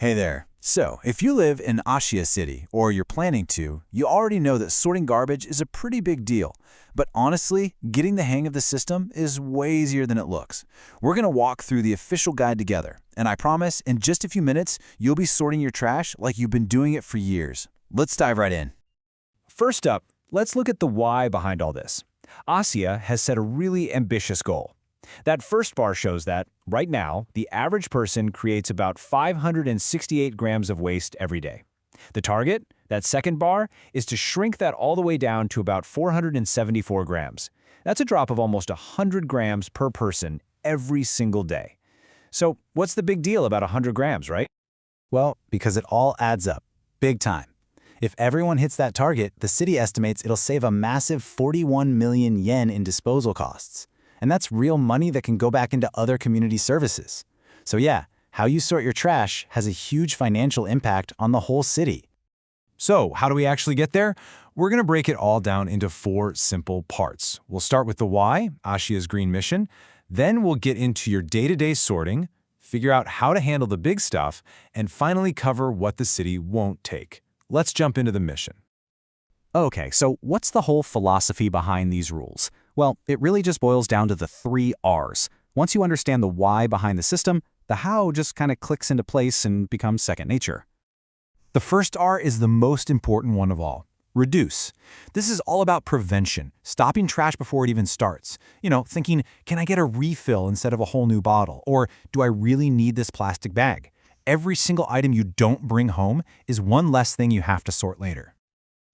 Hey there. So, if you live in Ashiya City, or you're planning to, you already know that sorting garbage is a pretty big deal. But honestly, getting the hang of the system is way easier than it looks. We're going to walk through the official guide together, and I promise, in just a few minutes, you'll be sorting your trash like you've been doing it for years. Let's dive right in. First up, let's look at the why behind all this. Ashiya has set a really ambitious goal. That first bar shows that, right now, the average person creates about 568 grams of waste every day. The target, that second bar, is to shrink that all the way down to about 474 grams. That's a drop of almost 100 grams per person every single day. So what's the big deal about 100 grams, right? Well, because it all adds up. Big time. If everyone hits that target, the city estimates it'll save a massive 41 million yen in disposal costs. And that's real money that can go back into other community services. So yeah, how you sort your trash has a huge financial impact on the whole city. So, how do we actually get there? We're going to break it all down into 4 simple parts. We'll start with the why, Ashiya's green mission. Then we'll get into your day-to-day sorting, figure out how to handle the big stuff, and finally cover what the city won't take. Let's jump into the mission. Okay, so what's the whole philosophy behind these rules? Well, it really just boils down to the 3 R's. Once you understand the why behind the system, the how just kind of clicks into place and becomes second nature. The first R is the most important one of all. Reduce. This is all about prevention, stopping trash before it even starts. Thinking, can I get a refill instead of a whole new bottle? Or do I really need this plastic bag? Every single item you don't bring home is one less thing you have to sort later.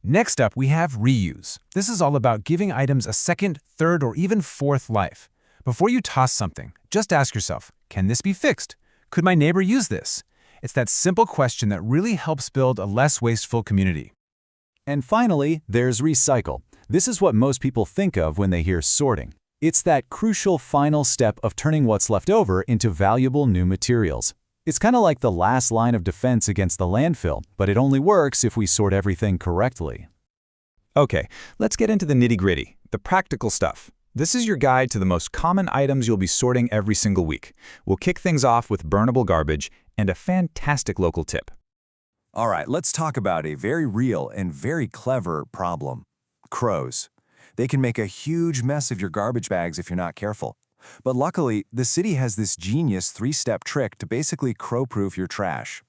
Next up, we have reuse. This is all about giving items a second, third, or even fourth life. Before you toss something, just ask yourself, can this be fixed? Could my neighbor use this? It's that simple question that really helps build a less wasteful community. And finally, there's recycle. This is what most people think of when they hear sorting. It's that crucial final step of turning what's left over into valuable new materials. It's kind of like the last line of defense against the landfill, but it only works if we sort everything correctly. Okay, let's get into the nitty-gritty, the practical stuff. This is your guide to the most common items you'll be sorting every single week. We'll kick things off with burnable garbage and a fantastic local tip. All right, let's talk about a very real and very clever problem. Crows. They can make a huge mess of your garbage bags if you're not careful. But luckily, the city has this genius 3-step trick to basically crow-proof your trash.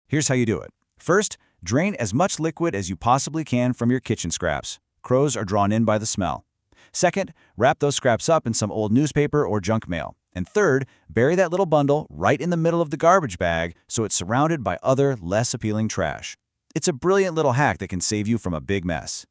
Here's how you do it. First, drain as much liquid as you possibly can from your kitchen scraps. Crows are drawn in by the smell. Second, wrap those scraps up in some old newspaper or junk mail. And third, bury that little bundle right in the middle of the garbage bag so it's surrounded by other, less appealing trash. It's a brilliant little hack that can save you from a big mess.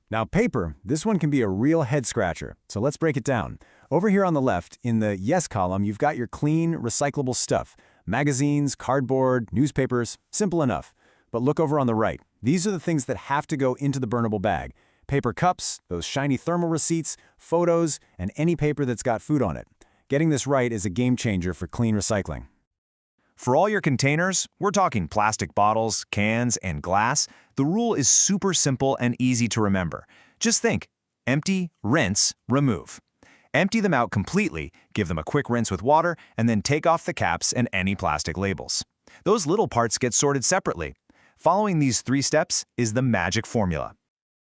Now paper, this one can be a real head-scratcher, so let's break it down. Over here on the left, in the Yes column, you've got your clean, recyclable stuff. Magazines, cardboard, newspapers, simple enough. But look over on the right. These are the things that have to go into the burnable bag. Paper cups, those shiny thermal receipts, photos, and any paper that's got food on it. Getting this right is a game changer for clean recycling. For all your containers, we're talking plastic bottles, cans, and glass, the rule is super simple and easy to remember. Just think, empty, rinse, remove. Empty them out completely, give them a quick rinse with water, and then take off the caps and any plastic labels. Those little parts get sorted separately. Following these 3 steps is the magic formula.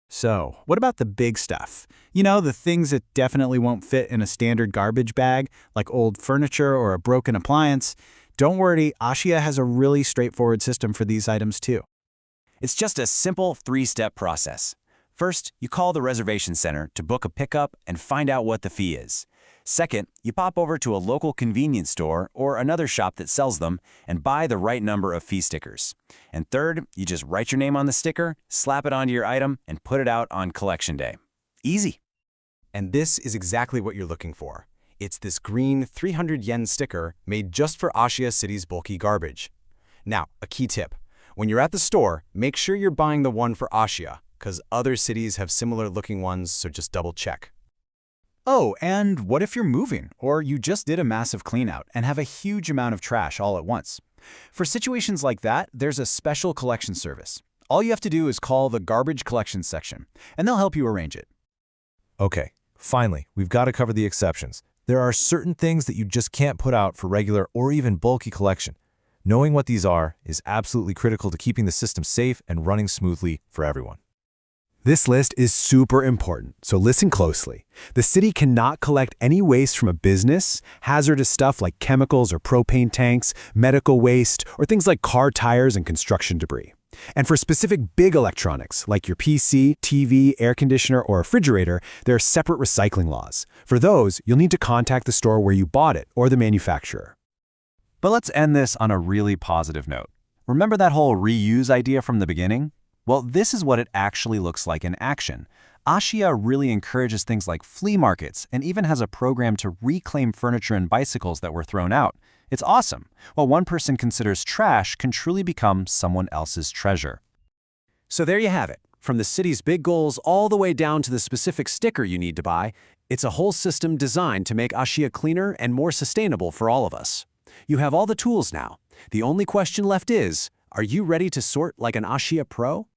So, what about the big stuff? The things that definitely won't fit in a standard garbage bag, like old furniture or a broken appliance. Don't worry, Ashiya has a really straightforward system for these items too. It's just a simple 3-step process. First, you call the reservation center to book a pickup and find out what the fee is. Second, you pop over to a local convenience store or another shop that sells them and buy the right number of fee stickers. And third, you just write your name on the sticker, slap it onto your item, and put it out on collection day. Easy. And this is exactly what you're looking for. It's this green 300 yen sticker made just for Ashiya City's bulky garbage. Now, a key tip. When you're at the store, make sure you're buying the one for Ashiya, because other cities have similar looking ones, so just double check. Oh, and what if you're moving, or you just did a massive cleanout and have a huge amount of trash all at once? For situations like that, there's a special collection service. All you have to do is call the garbage collection section, and they'll help you arrange it. Okay, finally, we've got to cover the exceptions. There are certain things that you just can't put out for regular or even bulky collection. Knowing what these are is absolutely critical to keeping the system safe and running smoothly for everyone. This list is super important, so listen closely. The city cannot collect any waste from a business, hazardous stuff like chemicals or propane tanks, medical waste, or things like car tires and construction debris. And for specific big electronics, like your PC, TV, air conditioner, or refrigerator, there are separate recycling laws. For those, you'll need to contact the store where you bought it or the manufacturer. But let's end this on a really positive note. Remember that whole reuse idea from the beginning? Well, this is what it actually looks like in action. Ashiya really encourages things like flea markets and even has a program to reclaim furniture and bicycles that were thrown out. It's awesome. What one person considers trash can truly become someone else's treasure. So there you have it. From the city's big goals all the way down to the specific sticker you need to buy, it's a whole system designed to make Ashiya cleaner and more sustainable for all of us. You have all the tools now. The only question left is, are you ready to sort like an Ashiya Pro?